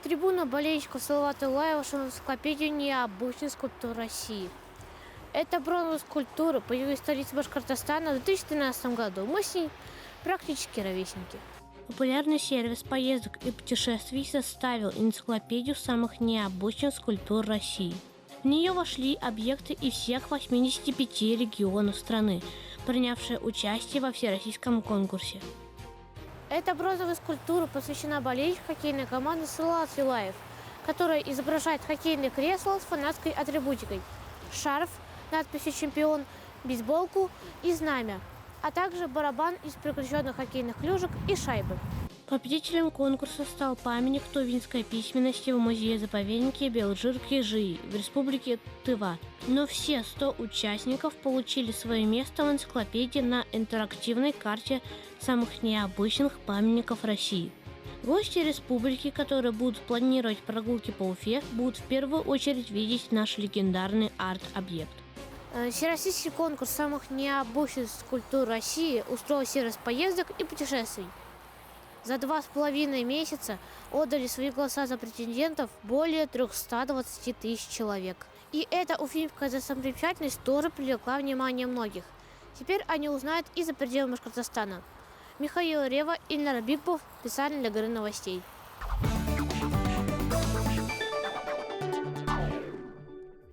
Трибуна болельщиков Салавата Юлаева вошла в энциклопедию необычной скульптуры России. Эта бронзовая скульптура появилась в столице Башкортостана в 2013 году. Мы с ней практически ровесники. Популярный сервис поездок и путешествий составил энциклопедию самых необычных скульптур России. В нее вошли объекты из всех 85 регионов страны, принявшие участие во всероссийском конкурсе. Эта бронзовая скульптура посвящена болельщику хоккейной команды Салават Юлаев, которая изображает хоккейное кресло с фанатской атрибутикой, шарф, надписью «Чемпион», бейсболку и знамя, а также барабан из прикрещенных хоккейных клюшек и шайбы. Победителем конкурса стал памятник тувинской письменности в музее-заповеднике Белжир-Кежии в республике Тыва. Но все 100 участников получили свое место в энциклопедии на интерактивной карте самых необычных памятников России. Гости республики, которые будут планировать прогулки по Уфе, будут в первую очередь видеть наш легендарный арт-объект. Всероссийский конкурс самых необычных скульптур России устроил сервис поездок и путешествий. За 2,5 месяца отдали свои голоса за претендентов более 320 тысяч человек. И эта уфимская достопримечательность тоже привлекла внимание многих. Теперь они узнают и за пределами Башкортостана. Михаил Рева, Ильнар Бикбов, специально для Горы новостей.